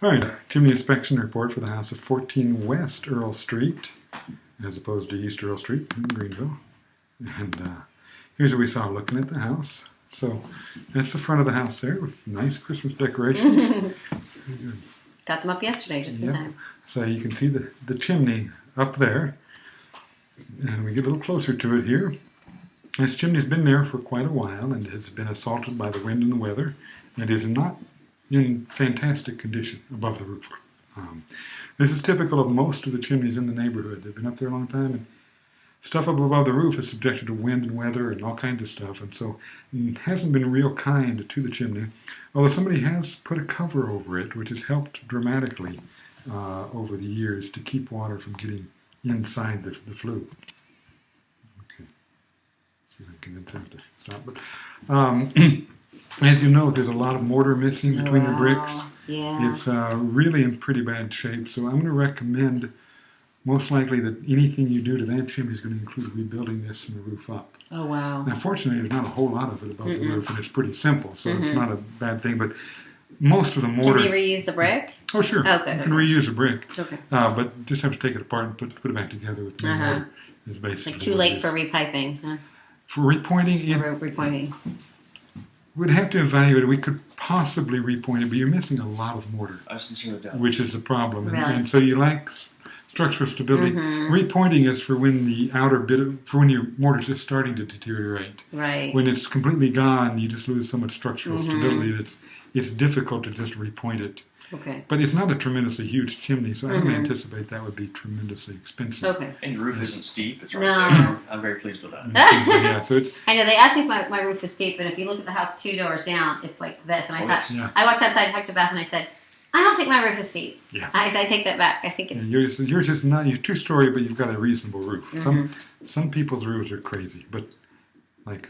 All right, chimney inspection report for the house of 14 West Earl Street, as opposed to East Earl Street in Greenville. And here's what we saw looking at the house. So that's the front of the house there with nice Christmas decorations. Got them up yesterday just in time. So you can see the chimney up there. And we get a little closer to it here. This chimney's been there for quite a while and has been assaulted by the wind and the weather. And is not in fantastic condition above the roof. This is typical of most of the chimneys in the neighborhood. They've been up there a long time, and stuff up above the roof is subjected to wind and weather and all kinds of stuff, and so it hasn't been real kind to the chimney, although somebody has put a cover over it, which has helped dramatically over the years to keep water from getting inside the flue. Okay, see if I can convince him to stop. But as you know, there's a lot of mortar missing between the bricks. Yeah. It's really in pretty bad shape, so I'm going to recommend most likely that anything you do to that chimney is going to include rebuilding this from the roof up. Oh, wow. Now, fortunately, there's not a whole lot of it above the roof, and it's pretty simple, so it's not a bad thing, but most of the mortar... Can they reuse the brick? Oh, sure. Okay. You can reuse a brick. Okay. But just have to take it apart and put it back together with the mortar. Is basically like too late for repiping, huh? For repointing, we'd have to evaluate it. We could possibly repoint it, but you're missing a lot of mortar. I sincerely doubt. Which is the problem. Really? And so you lack structural stability. Repointing is for when the outer for when your mortar's just starting to deteriorate. Right. When it's completely gone, you just lose so much structural stability that it's difficult to just repoint it. Okay. But it's not a tremendously huge chimney, so I don't anticipate that would be tremendously expensive. Okay. And your roof isn't steep. It's right No. there. I'm very pleased with that. Yeah, so it's... I know, they asked me if my roof is steep, and if you look at the house 2 doors down, it's like this. And I thought, I walked outside, talked to Beth, and I said, I don't think my roof is steep. Yeah. I said, I take that back. I think it's... Yours is not... You're 2-story, but you've got a reasonable roof. Some people's roofs are crazy, but like,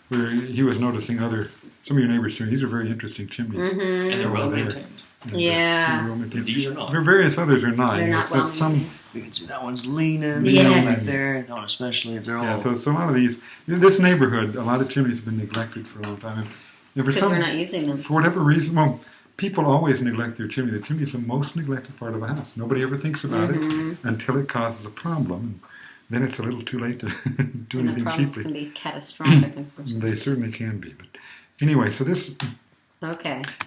he was noticing some of your neighbors too. These are very interesting chimneys. And they're well maintained. Yeah. These are not. Various others are not. They're not well maintained. You can see that one's leaning. Yes. Right there. That one especially. They're all... Yeah, so a lot of these... This neighborhood, a lot of chimneys have been neglected for a long time. Because we're not using them. For whatever reason, well, people always neglect their chimney. The chimney is the most neglected part of a house. Nobody ever thinks about it until it causes a problem. Then it's a little too late to do anything cheaply. And the problems can be catastrophic, unfortunately. They certainly can be. But anyway, so this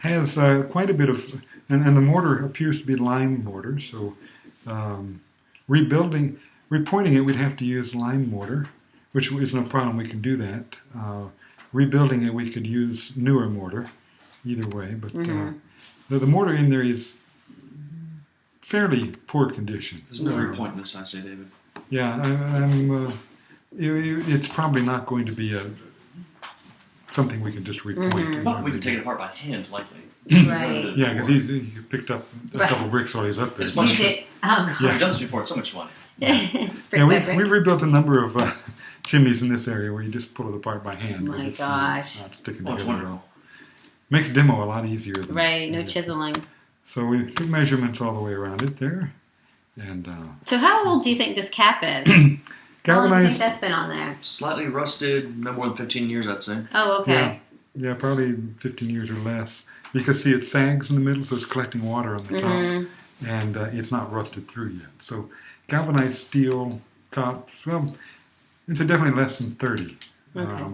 has quite a bit of... And the mortar appears to be lime mortar, so repointing it, we'd have to use lime mortar, which is no problem. We can do that. Rebuilding it, we could use newer mortar, either way. But the mortar in there is fairly poor condition. There's no repoint in this, I say, David. Yeah, it's probably not going to be something we can just repoint. But we could take it apart by hand, likely. Right. Yeah, because he picked up a couple bricks while he's up there. It's much fun. Oh, I've done this before. It's so much fun. We've rebuilt a number of chimneys in this area where you just pull it apart by hand. Oh my it's gosh. Not sticking together at all. Makes demo a lot easier. Right, no chiseling. So we took measurements all the way around it there. And so how old do you think this cap is? How long do you think that's been on there? Slightly rusted, no more than 15 years, I'd say. Oh, okay. Yeah, probably 15 years or less. Because, see, it sags in the middle, so it's collecting water on the top. And it's not rusted through yet. So galvanized steel tops, well, it's definitely less than 30.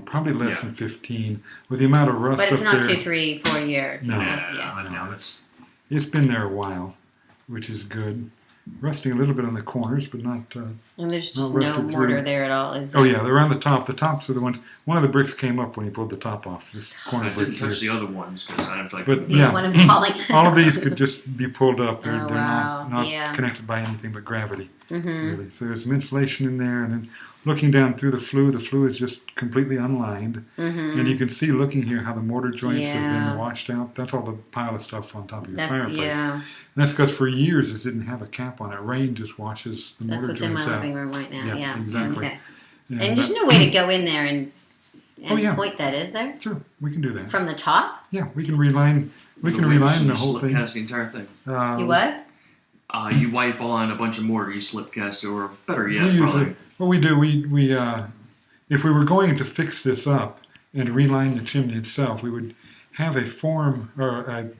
Probably less than 15. With the amount of rust up there. But it's not 2, 3, 4 years. No. I doubt it. It's been there a while, which is good. Rusting a little bit on the corners, but not. And there's just no mortar there at all, is there? Oh yeah, they're on the top. The tops are the ones. One of the bricks came up when he pulled the top off. This corner I didn't touch the other ones because I didn't feel like. But yeah, one of them falling. all of these could just be pulled up. They're wow. not connected by anything but gravity. Really. So there's some insulation in there, and then looking down through the flue is just completely unlined, and you can see looking here how the mortar joints have been washed out. That's all the pile of stuff on top of your fireplace. Yeah. And that's because for years it didn't have a cap on it. Rain just washes the mortar joints out. That's what's in my living room right now. Yeah, exactly. Okay. And there's no way to go in there and point that, is there? Sure, we can do that. From the top? Yeah, we can reline. We can reline the whole thing. You slip cast the entire thing. You what? You wipe on a bunch of mortar. You slip cast, or better yet, probably. What we do, we if we were going to fix this up and reline the chimney itself, we would have a form or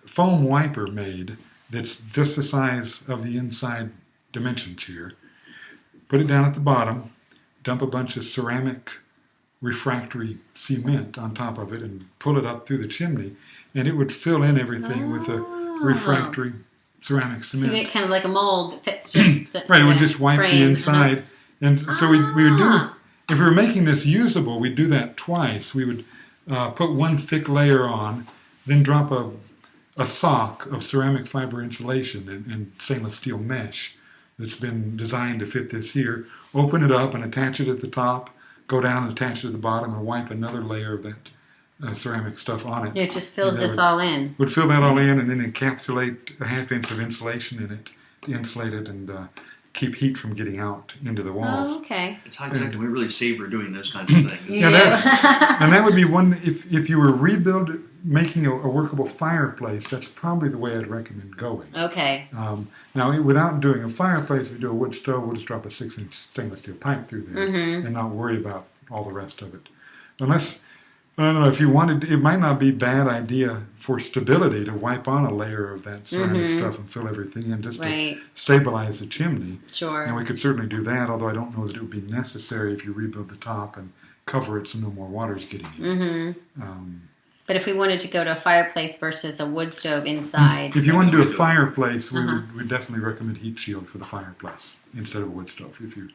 foam wiper made that's just the size of the inside dimensions here. Put it down at the bottom, dump a bunch of ceramic refractory cement on top of it and pull it up through the chimney, and it would fill in everything with a refractory ceramic cement. So you get kind of like a mold that fits just right, it would just wipe the inside. And so we would do, if we were making this usable, we'd do that twice. We would put one thick layer on, then drop a sock of ceramic fiber insulation and stainless steel mesh that's been designed to fit this here, open it up and attach it at the top, go down and attach it at the bottom and wipe another layer of that ceramic stuff on it. It just fills this all in. Would fill that all in and then encapsulate a 1/2 inch of insulation in it to insulate it and keep heat from getting out into the walls. Oh, okay. It's high tech, and we really savor doing those kinds of things. Yeah, that would be one. If you were making a workable fireplace, that's probably the way I'd recommend going. Okay. Now, without doing a fireplace, if we do a wood stove, we'll just drop a 6-inch stainless steel pipe through there and not worry about all the rest of it. Unless, I don't know, if you wanted, it might not be a bad idea for stability to wipe on a layer of that ceramic stuff and fill everything in just to stabilize the chimney. Sure. And we could certainly do that, although I don't know that it would be necessary if you rebuild the top and cover it so no more water's getting in. But if we wanted to go to a fireplace versus a wood stove inside. If you want to do a fireplace, we would definitely recommend heat shield for the fireplace instead of a wood stove. If you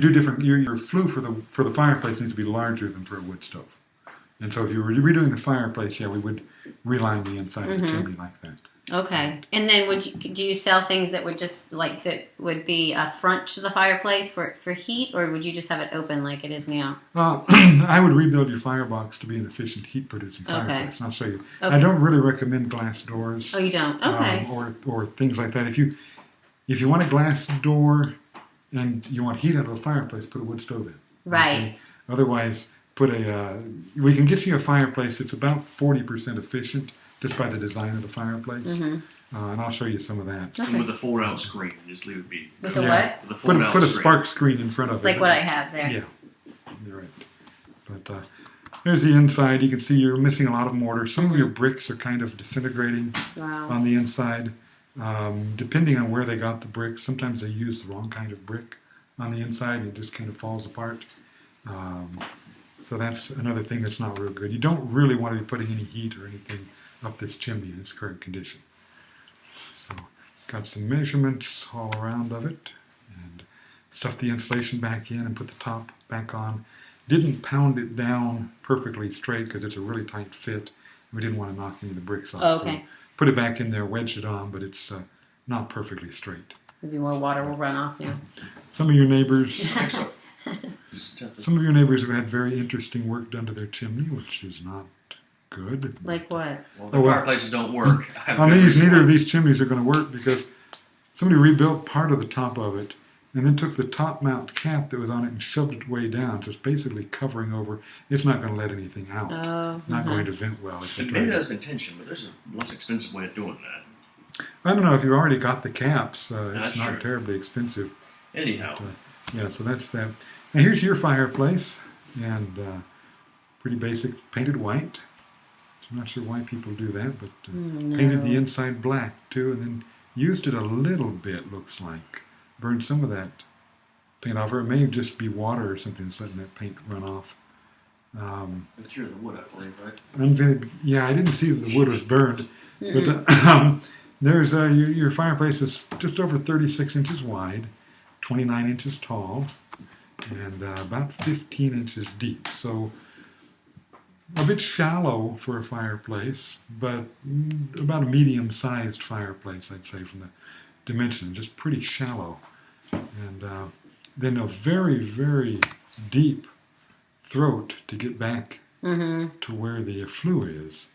do different, your flue for the fireplace needs to be larger than for a wood stove. And so if you were redoing the fireplace, we would reline the inside of the chimney like that. Okay. And then do you sell things that would just that would be a front to the fireplace for heat, or would you just have it open like it is now? I would rebuild your firebox to be an efficient heat producing fireplace. And I'll show you. Okay. I don't really recommend glass doors. Oh, you don't? Okay. Or things like that. If you want a glass door and you want heat out of the fireplace, put a wood stove in. Right. Okay? Otherwise, we can get you a fireplace that's about 40% efficient just by the design of the fireplace. And I'll show you some of that. Okay. And with a fold-out screen, this would be. With a what? With a fold-out Put a spark screen in front of it. Like what I have there. Yeah, you're right. But there's the inside. You can see you're missing a lot of mortar. Some of your bricks are kind of disintegrating on the inside. Depending on where they got the bricks, sometimes they use the wrong kind of brick on the inside and it just kind of falls apart. So that's another thing that's not real good. You don't really want to be putting any heat or anything up this chimney in its current condition. So got some measurements all around of it and stuffed the insulation back in and put the top back on. Didn't pound it down perfectly straight because it's a really tight fit. We didn't want to knock any of the bricks off. Oh, okay. So put it back in there, wedged it on, but it's not perfectly straight. Maybe more water will run off now. Some of your neighbors have had very interesting work done to their chimney, which is not good. Like what? Well, the fireplaces don't work. Neither of these chimneys are going to work because somebody rebuilt part of the top of it and then took the top mount cap that was on it and shoved it way down. So it's basically covering over. It's not going to let anything out. Not going to vent well. Maybe that's intention, but there's a less expensive way of doing that. I don't know. If you already got the caps, it's not true. Terribly expensive. Anyhow. But, so that's that. Now here's your fireplace, and pretty basic, painted white. I'm not sure why people do that, but painted the inside black too, and then used it a little bit, looks like. Burned some of that paint off, or it may just be water or something that's letting that paint run off. But you're the wood, I believe, right? Unvented, I didn't see that the wood was burned, but there's your fireplace is just over 36 inches wide, 29 inches tall, and about 15 inches deep. So a bit shallow for a fireplace, but about a medium-sized fireplace, I'd say, from the dimension, just pretty shallow. And then a very, very deep throat to get back to where the flue is.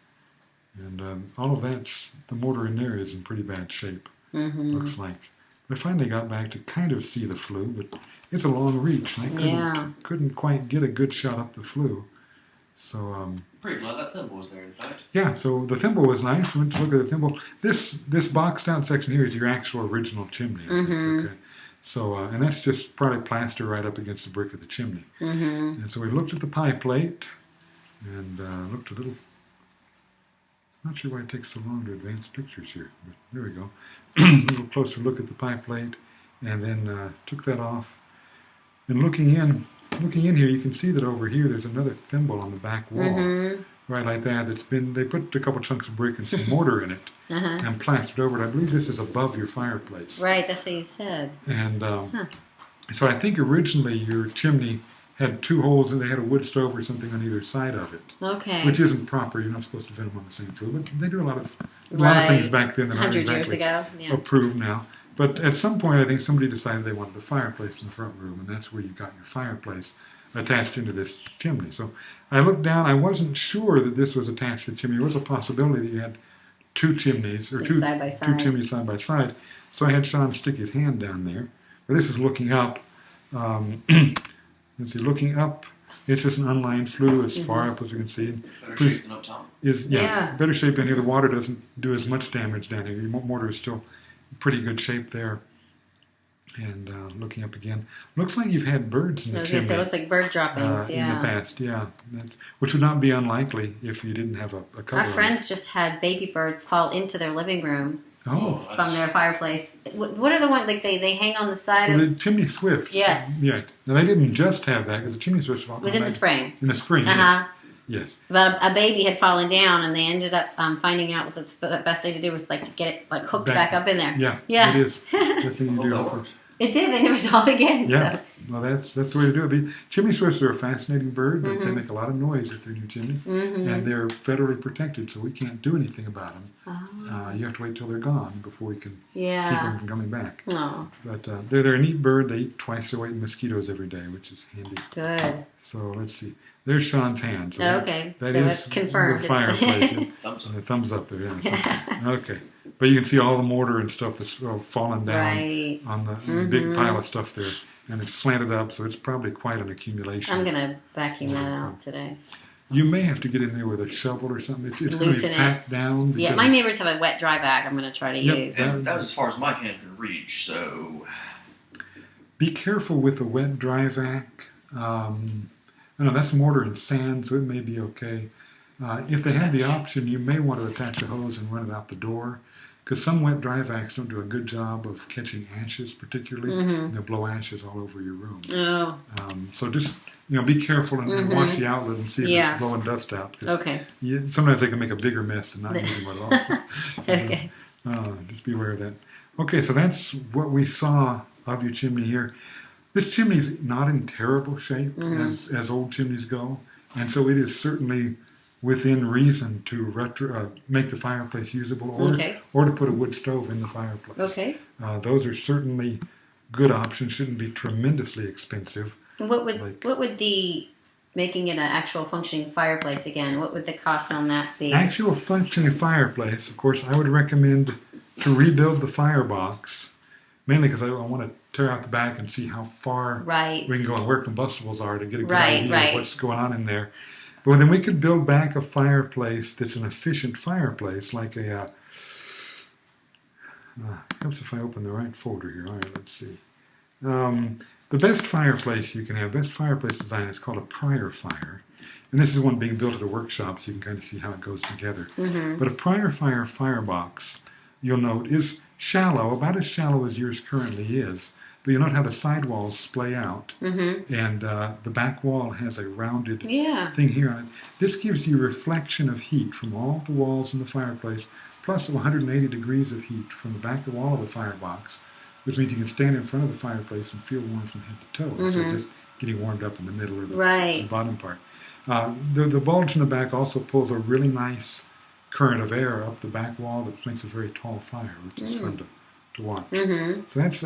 And all of that, the mortar in there is in pretty bad shape, looks like. I finally got back to kind of see the flue, but it's a long reach, and I couldn't quite get a good shot up the flue. So pretty glad that thimble was there, in fact. Yeah, so the thimble was nice. Went to look at the thimble. This boxed out section here is your actual original chimney. I think. Okay. So and that's just probably plaster right up against the brick of the chimney. And so we looked at the pie plate and looked a Not sure why it takes so long to advance pictures here, but there we go. A little closer look at the pie plate, and then took that off. And looking in here, you can see that over here there's another thimble on the back wall, right like that. They put a couple chunks of brick and some mortar in it and plastered over it. I believe this is above your fireplace. Right, that's what you said. And so I think originally your chimney had 2 holes and they had a wood stove or something on either side of it. Okay. Which isn't proper. You're not supposed to vent them on the same flue. But they do a lot of things back then that aren't 100 years exactly ago. Yeah. approved now. But at some point, I think somebody decided they wanted a fireplace in the front room, and that's where you got your fireplace attached into this chimney. So I looked down. I wasn't sure that this was attached to the chimney. There was a possibility that you had 2 chimneys, or two side by side. 2 chimneys side by side. So I had Sean stick his hand down there. But this is looking up. Let's see, looking up. It's just an unlined flue as far up as you can see. Better shape than up top. Better shape down here. The water doesn't do as much damage down here. Your mortar is still in pretty good shape there. And looking up again, looks like you've had birds in the chimney. It looks like bird droppings. In the past, which would not be unlikely if you didn't have a cover. Our friends just had baby birds fall into their living room. From their fireplace. What are the ones, like they hang on the side of... The chimney swifts. Yes. Yeah. Now, they didn't just have that, because the chimney swifts... Was in the spring. In the spring, yes. But a baby had fallen down, and they ended up finding out the best thing to do was to get it hooked back up in there. Yeah, it is. That's the thing you do. It did. They never saw it again. Yeah. So. Well, that's the way to do it. Chimney swifts are a fascinating bird. They make a lot of noise if they're in your chimney. And they're federally protected, so we can't do anything about them. You have to wait till they're gone before we can keep them from coming back. Oh. But they're a neat bird. They eat twice their weight in mosquitoes every day, which is handy. Good. So let's see. There's Sean's hand. So okay. That so is it's confirmed. the fireplace. Thumbs up there. Yeah. Okay. But you can see all the mortar and stuff that's fallen down on the big pile of stuff there. And it's slanted up, so it's probably quite an accumulation. I'm going to vacuum that out today. You may have to get in there with a shovel or something. It's going to be packed down. Yeah, my neighbors have a wet dry vac I'm going to try to use. And that was as far as my hand can reach, so... Be careful with the wet dry vac. I know that's mortar and sand, so it may be okay. If they have the option, you may want to attach a hose and run it out the door, because some wet dry vacs don't do a good job of catching ashes, particularly. And they'll blow ashes all over your room. Oh. So just be careful and watch the outlet and see if it's blowing dust out. Okay. Sometimes they can make a bigger mess than not using one at all. So, okay. Just be aware of that. Okay, so that's what we saw of your chimney here. This chimney's not in terrible shape as old chimneys go, and so it is certainly within reason to make the fireplace usable, or to put a wood stove in the fireplace. Okay. Those are certainly good options. Shouldn't be tremendously expensive. And what would the making it an actual functioning fireplace again? What would the cost on that be? Actual functioning fireplace, of course, I would recommend to rebuild the firebox. Mainly because I want to tear out the back and see how far we can go and where combustibles are to get a good idea of what's going on in there. But then we could build back a fireplace that's an efficient fireplace, like a... helps if I open the right folder here. All right, let's see. The best fireplace you can have, best fireplace design is called a prior fire. And this is one being built at a workshop, so you can kind of see how it goes together. But a prior fire firebox, you'll note, is shallow, about as shallow as yours currently is, but you'll note how the sidewalls splay out, and the back wall has a rounded thing here on it. This gives you reflection of heat from all the walls in the fireplace, plus 180 degrees of heat from the back wall of the firebox, which means you can stand in front of the fireplace and feel warm from head to toe, instead of just getting warmed up in the middle or the bottom part. The bulge in the back also pulls a really nice current of air up the back wall that makes a very tall fire, which is fun to watch. So that's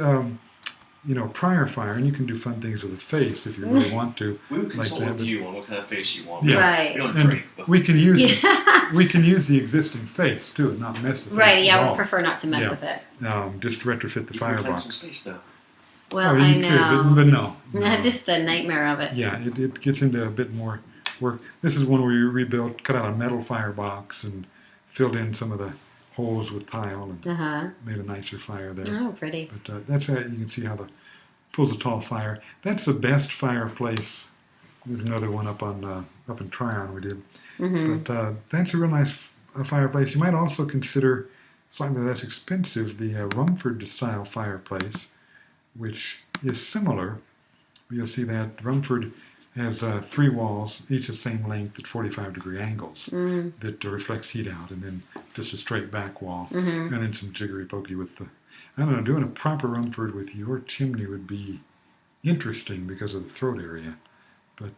prior fire, and you can do fun things with a face if you really want to. We would consult with you on what kind of face you want. Yeah. We don't drink, but we can use the existing face too, and not mess with it. Right. Yeah, I would prefer not to mess with it. Just retrofit the firebox. Some space though. Well, I know. But no. This is the nightmare of it. Yeah, it gets into a bit more work. This is one where you cut out a metal firebox and filled in some of the holes with tile and made a nicer fire there. Oh, pretty. But that's how you can see how pulls a tall fire. That's the best fireplace. There's another one up in Tryon we did. But that's a real nice a fireplace, you might also consider slightly less expensive the Rumford style fireplace, which is similar. You'll see that Rumford has 3 walls, each the same length at 45-degree angles that reflects heat out, and then just a straight back wall, and then some jiggery pokey with the. I don't know, doing a proper Rumford with your chimney would be interesting because of the throat area, but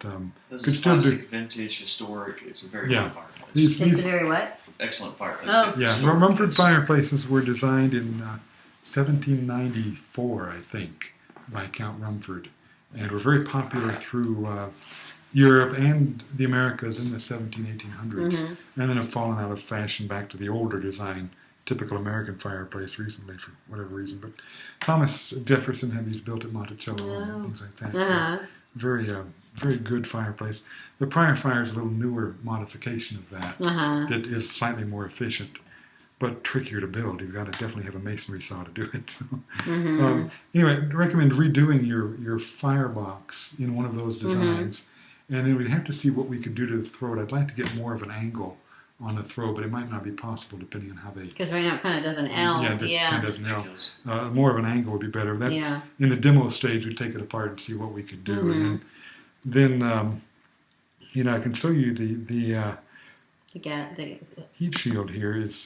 This could is still do. classic, vintage, historic. It's a very Yeah. good fireplace. These, It's a very what? Excellent fireplace. Oh. yeah, Historic Rumford place. fireplaces were designed in 1794, I think, by Count Rumford, and were very popular through Europe and the Americas in the 1800s, and then have fallen out of fashion back to the older design, typical American fireplace recently for whatever reason. But Thomas Jefferson had these built at Monticello and things like that. So very, very good fireplace. The Pryor fire is a little newer modification of that that is slightly more efficient, but trickier to build. You've got to definitely have a masonry saw to do it. So, anyway, I recommend redoing your firebox in one of those designs, and then we'd have to see what we could do to the throat. I'd like to get more of an angle on the throat, but it might not be possible depending on how they. Because right now it kind of does an L. Yeah, just kind of does an L. More of an angle would be better. That in the demo stage, we'd take it apart and see what we could do, and then I can show you the heat shield here is.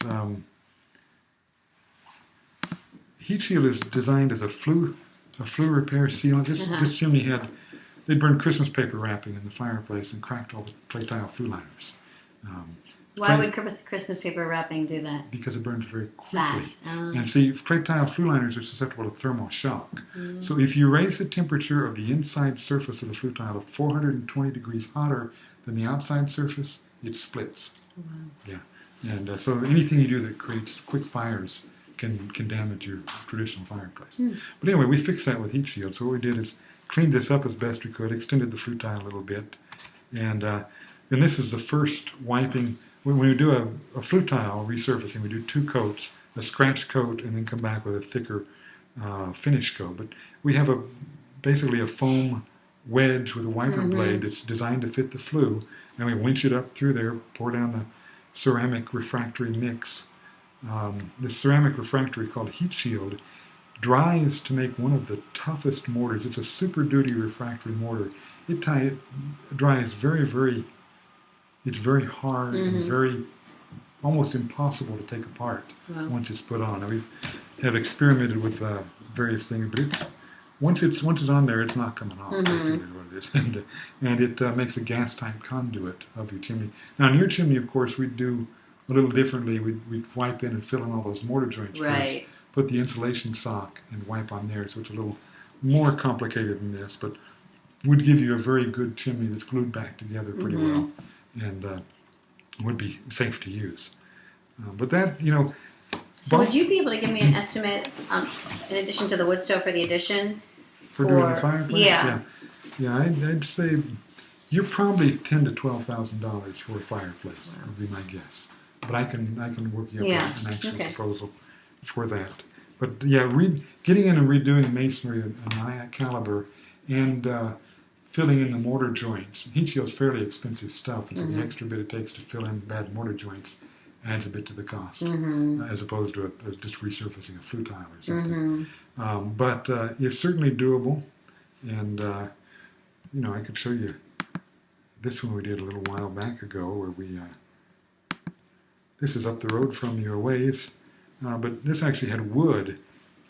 Heat shield is designed as a flue repair sealant. This chimney they burned Christmas paper wrapping in the fireplace and cracked all the clay tile flue liners. Why would Christmas paper wrapping do that? Because it burns very quickly. Fast. And see, clay tile flue liners are susceptible to thermal shock. So if you raise the temperature of the inside surface of the flue tile to 420 degrees hotter than the outside surface, it splits. Yeah. And so anything you do that creates quick fires can damage your traditional fireplace. But anyway, we fixed that with heat shield. So what we did is cleaned this up as best we could, extended the flue tile a little bit, and this is the first wiping. When we do a flue tile resurfacing, we do 2 coats, a scratch coat, and then come back with a thicker finish coat. But we have basically a foam wedge with a wiper blade that's designed to fit the flue, and we winch it up through there, pour down the ceramic refractory mix. This ceramic refractory called Heat Shield dries to make one of the toughest mortars. It's a Super Duty refractory mortar. It dries very, very. It's very hard and very almost impossible to take apart once it's put on. Now, we have experimented with various things, but once it's on there, it's not coming off. Basically, what it is, and it makes a gas-tight conduit of your chimney. Now, in your chimney, of course, we do a little differently. We'd wipe in and fill in all those mortar joints first, put the insulation sock and wipe on there. So it's a little more complicated than this, but would give you a very good chimney that's glued back together pretty well, and would be safe to use. But that, So would you be able to give me an estimate, in addition to the wood stove for the addition? For doing the fireplace? Yeah, I'd say you're probably $10,000 to $12,000 for a fireplace. Would be my guess. But I can work you up an actual proposal for that. But yeah, getting in and redoing masonry of a high caliber and filling in the mortar joints. Heat shield's fairly expensive stuff, and so the extra bit it takes to fill in bad mortar joints adds a bit to the cost, as opposed to just resurfacing a flue tile or something. But it's certainly doable, and I could show you this one we did a little while back ago, where we this is up the road from you a ways, but this actually had wood.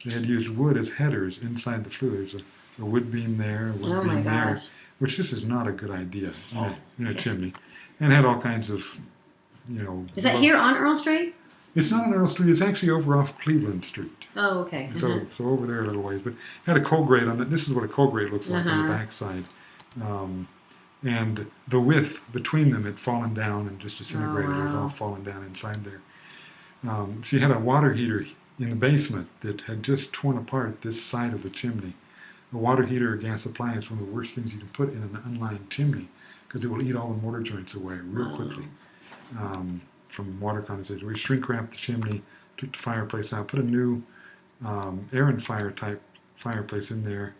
They had used wood as headers inside the flue. There's a wood beam there, a wood beam there, which this is not a good idea in a chimney, and had all kinds of, Is that here on Earl Street? It's not on Earl Street. It's actually over off Cleveland Street. Oh, okay. So over there a little ways, but had a cold grate on it. This is what a cold grate looks like on the backside. And the width between them had fallen down and just disintegrated. It was all fallen down inside there. She had a water heater in the basement that had just torn apart this side of the chimney. A water heater or gas appliance, one of the worst things you can put in an unlined chimney, because it will eat all the mortar joints away real quickly from water condensation. We shrink wrapped the chimney, took the fireplace out, put a new air and fire type fireplace in there,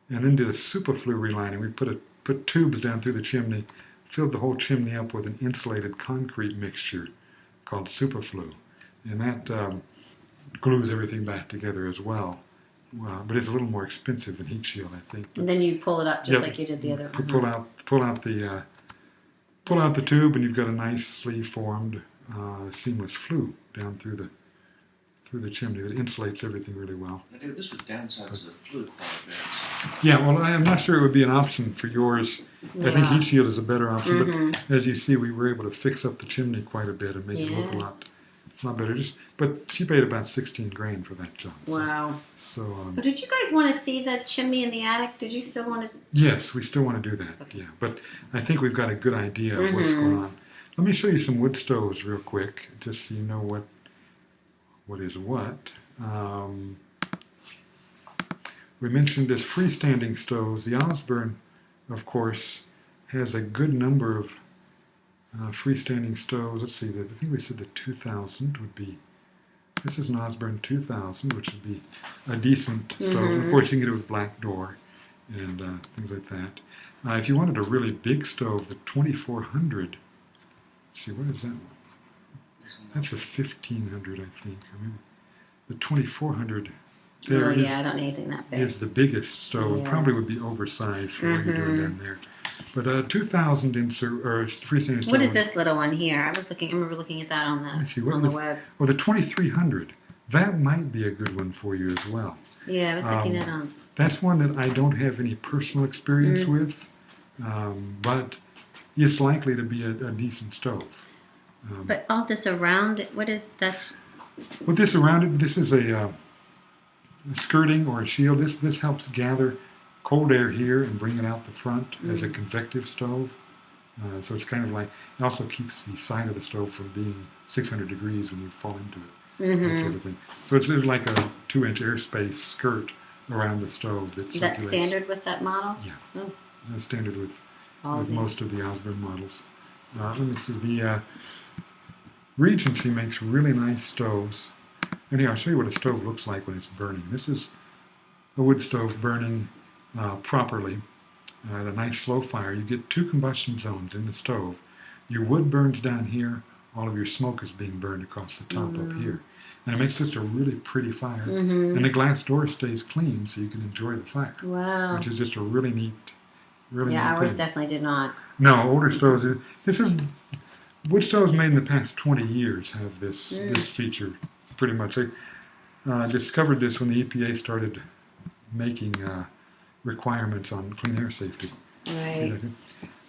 and then did a super flue relining. We put tubes down through the chimney, filled the whole chimney up with an insulated concrete mixture called Superflu, and that glues everything back together as well. But it's a little more expensive than Heat Shield, I think. And then you pull it up just like you did the other one. Pull out the tube, and you've got a nicely formed seamless flue down through the chimney that insulates everything really well. This would downsize the flue quite a bit. Yeah, well, I'm not sure it would be an option for yours. Yeah. I think Heat Shield is a better option, but as you see, we were able to fix up the chimney quite a bit and make it look a lot better. But she paid about $16,000 for that job. Wow. So. But did you guys want to see the chimney in the attic? Did you still want to? Yes, we still want to do that. Okay. Yeah, but I think we've got a good idea of what's going on. Let me show you some wood stoves real quick, just so you know what is what. We mentioned as freestanding stoves. The Osborne, of course, has a good number of freestanding stoves. Let's see, I think we said the 2000 would be, this is an Osborne 2000, which would be a decent stove. And of course, you can get it with black door and things like that. If you wanted a really big stove, the 2400, let's see, what is that one? That's a 1500, I think. I mean, the 2400 there I don't need anything that big. is the biggest stove. It probably would be oversized for what you're doing down there. But 2000 freestanding stove. What is this little one here? I remember looking at that on the web. Oh, the 2300. That might be a good one for you as well. Yeah, I was looking at That's one that I don't have any personal experience with, but it's likely to be a decent stove. But all this around it, what is that? With this around it, this is a skirting or a shield. This helps gather cold air here and bring it out the front as a convective stove. So it's kind of like, it also keeps the side of the stove from being 600 degrees when you fall into it, that sort of thing. So it's like a 2-inch airspace skirt around the stove. Is that standard with that model? Yeah. Oh. That's standard with most of the Osborne models. Let me see. The Regency makes really nice stoves. And here, I'll show you what a stove looks like when it's burning. This is a wood stove burning properly at a nice slow fire. You get 2 combustion zones in the stove. Your wood burns down here. All of your smoke is being burned across the top up here. And it makes just a really pretty fire. And the glass door stays clean so you can enjoy the fire. Wow. Which is just a really neat neat ours thing. definitely did not. No, older stoves. Wood stoves made in the past 20 years have this feature pretty much. I discovered this when the EPA started making requirements on clean air safety. Right.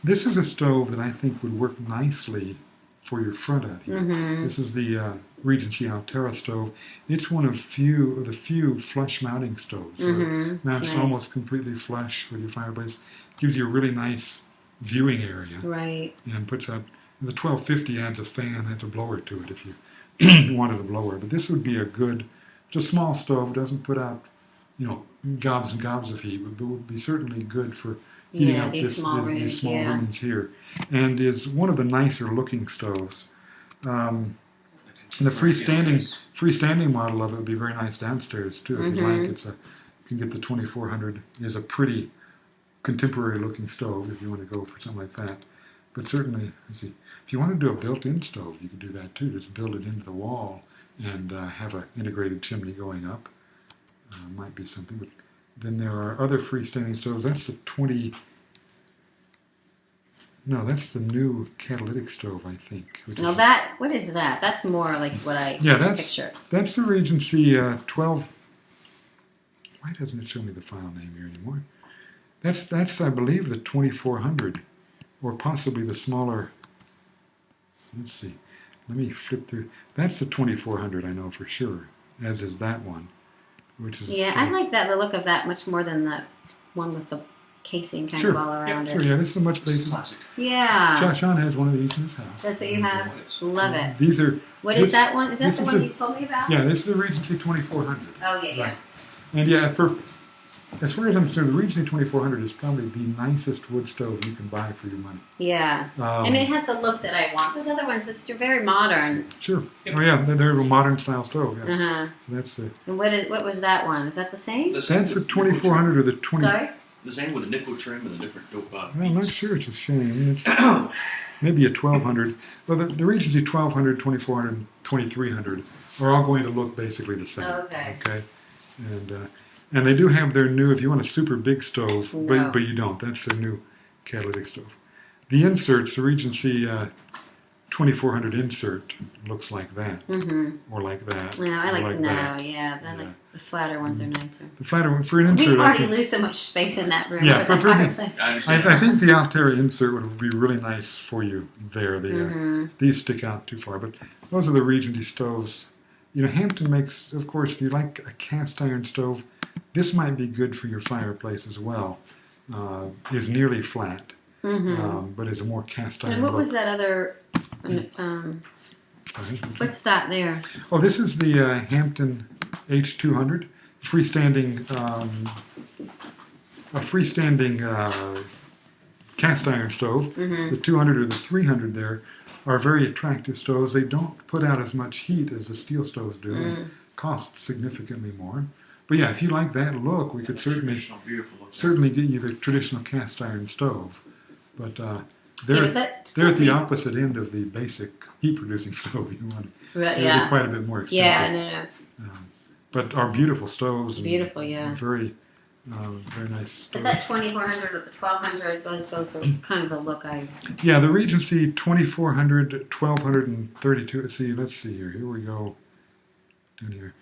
This is a stove that I think would work nicely for your front out here. This is the Regency Altera stove. It's one of the few flush mounting stoves. Mounts nice. Almost completely flush with your fireplace. Gives you a really nice viewing area. Right. And puts out, the 1250 adds a fan, adds a blower to it if you wanted a blower. But this would be it's a small stove, doesn't put out, gobs and gobs of heat, but would be certainly good for heating up these small rooms here. And is one of the nicer looking stoves. The freestanding model of it would be very nice downstairs too. If you like, you can get the 2400. Is a pretty contemporary looking stove if you want to go for something like that. But certainly, if you want to do a built-in stove, you could do that too. Just build it into the wall and have an integrated chimney going up. Might be something. But then there are other freestanding stoves. That's that's the new catalytic stove, I think. What is that? That's more like what I picture. That's the Regency 12. Why doesn't it show me the file name here anymore? That's I believe the 2400, or possibly the smaller. Let's see. Let me flip through. That's the 2400, I know for sure, as is that one, which is. Yeah, I like the look of that much more than the one with the casing kind of all around it. Sure, yeah, this is a much basic. Classic. Yeah. Sean has one of these in his house. That's what you have? Love it. These are. What is that one? Is that the one you told me about? Yeah, this is the Regency 2400. Oh, yeah. Right. And yeah, as far as I'm concerned, the Regency 2400 is probably the nicest wood stove you can buy for your money. Yeah. And it has the look that I want. Those other ones, it's very modern. Sure. Oh, yeah, they're a modern style stove. Yeah. So that's it. And what was that one? Is that the same? That's the 2400 or the 20. Sorry? The same with a nickel trim and a different dope. I'm not sure. It's a shame. maybe a 1200. Well, the Regency 1200, 2400, 2300 are all going to look basically the same. Oh, okay. Okay, and they do have their new. If you want a super big stove, No. but you don't. That's their new catalytic stove. The inserts, the Regency 2400 insert looks like that, or like that. No, I or like that. yeah. I like the flatter ones are nicer. The flatter one for an insert. We I already think, lose so much space in that room Yeah, for the for the- fireplace. I understand. I think the Altera insert would be really nice for you there. These stick out too far, but those are the Regency stoves. You know, Hampton makes, of course, if you like a cast iron stove, this might be good for your fireplace as well. Is nearly flat, but is a more cast iron And what look. was that other? Sorry. What's that there? Oh, this is the Hampton H200 freestanding, a freestanding cast iron stove. The 200 or the 300 there are very attractive stoves. They don't put out as much heat as the steel stoves do, and cost significantly more. But yeah, if you like that look, we could Traditional, beautiful look. certainly get you the traditional cast iron stove. But Yeah, they're but that's they're at the still opposite end of the basic heat producing stove. You want Right, they're yeah. quite a bit more expensive. Yeah, no. But are beautiful stoves. And Beautiful, yeah. Very, very nice. But Stoves. that 2400 or the 1200, those both are kind of the look I. Yeah, the Regency 2400, 1232. See, let's see here. Here we go. Down here.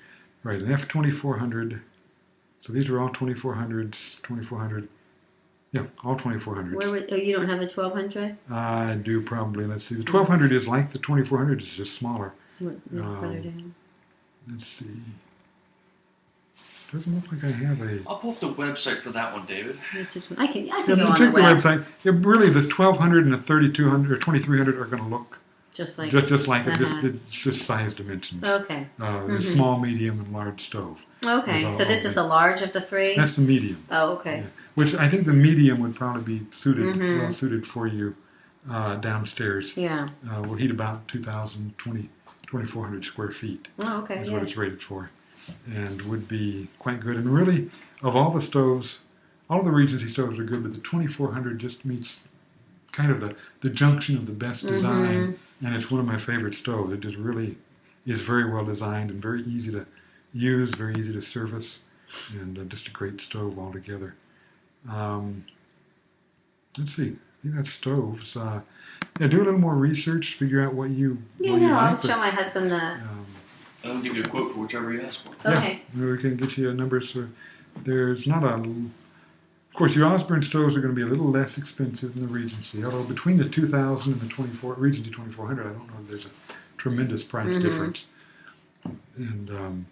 Right, an F2400. So these are all 2400s, 2400. Yeah, all 2400s. Where would, oh, you don't have a 1200? I do probably. Let's see. The 1200 is like the 2400, it's just smaller. Further down. Let's see. Doesn't look like I have a. I'll pull up the website for that one, David. I can Yeah, go on check the the web. website. Yeah, really, the 1200 and the 3200 or 2300 are going to look Just like. just like it. Uh-huh. It's just size dimensions. Okay. The small, medium, and large stove. Okay. Those So are this all is the large of the three? That's the medium. Oh, okay. Yeah. Which I think the medium would probably be suited, Mm-hmm. well suited for you downstairs. Yeah. Will heat about 2,400 square feet. Oh, okay. Is Yeah. what it's rated for, and would be quite good. And really, of all the stoves, all of the Regency stoves are good, but the 2400 just meets kind of the junction of the best design, and it's one of my favorite stoves. It just really is very well designed and very easy to use, very easy to service, and just a great stove altogether. Let's see. I think that's stoves. Yeah, do a little more research, figure out what you Yeah, what you no, I'll like. show my husband the. I'll give you a quote for whichever you ask for. Okay. Yeah, we can get you numbers. So there's not a. Of course, your Osborne stoves are going to be a little less expensive than the Regency. Although between the 2000 and the Regency 2400, I don't know if there's a tremendous price difference. And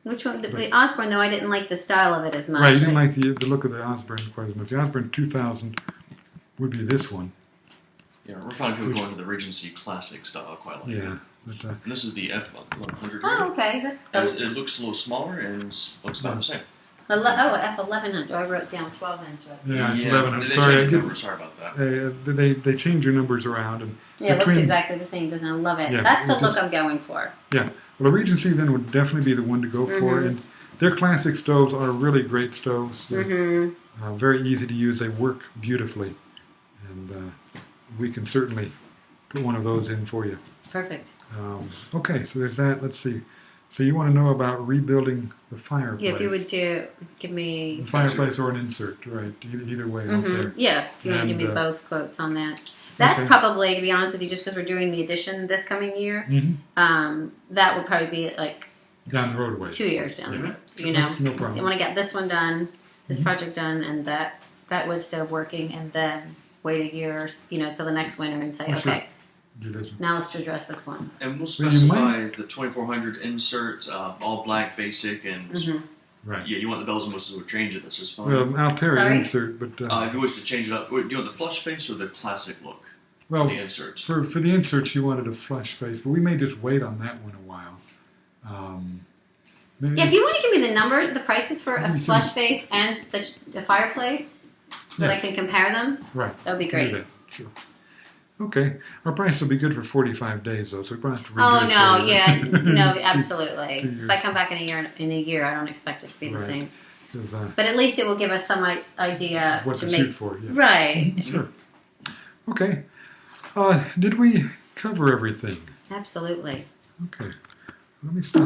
Which one? The Osborne, though, I didn't like the style of it as much. right, you didn't like the look of the Osborne quite as much. The Osborne 2000 would be this one. Yeah, we're finding people going to the Regency Classic style quite like Yeah, it. but And this is the F1100. Oh, okay. That's. It looks a little smaller and looks about the same. F1100. I wrote down 1200. yeah, it's Yeah, 1100. they Sorry, changed I the get, number. Sorry about that. they change your numbers around and Yeah, it looks between- exactly the same, doesn't it? I love it. Yeah, That's the it look just- I'm going for. Yeah, well, the Regency then would definitely be the one to go for, and their classic stoves are really great stoves. They're very easy to use. They work beautifully, and we can certainly put one of those in for you. Perfect. Okay, so there's that. Let's see. So you want to know about rebuilding the fireplace? Yeah, if you would give me. The fireplace or an insert, right? Either way, out there. Yeah, if you want to give me And, both quotes on that. That's okay. probably, to be honest with you, just because we're doing the addition this coming year, that would probably be like Down the road a ways. 2 years down the Yeah. road. You know, That's no problem. I want to get this one done, this project done, and that wood stove working, and then wait a year, till the next winter, and say, Oh, sure. okay, Do this one. now let's address this one. And we'll Well, you specify the 2400 insert, all black, basic, and Right. yeah, you want the bells and whistles to change it. That's just fine. Well, Altera Sorry? insert, but If you wish to change it up, do you want the flush face or the classic look? well, The inserts. for the inserts, you wanted a flush face, but we may just wait on that one a while. Maybe, Yeah, if you want to give me the prices for Let a me see. flush face and the fireplace, so that Yeah. I can compare them, right, that would be do great. that, sure. Okay, our price will be good for 45 days though, so we probably have to redo Oh it no, for- yeah, no, Two- absolutely. 2 If years. I come back in a year, I don't expect it to be the Right. same. 'Cause, But at least it will give us some idea what to to make shoot for, yeah. right. Sure. Okay. Did we cover everything? Absolutely. Okay. Let me stop.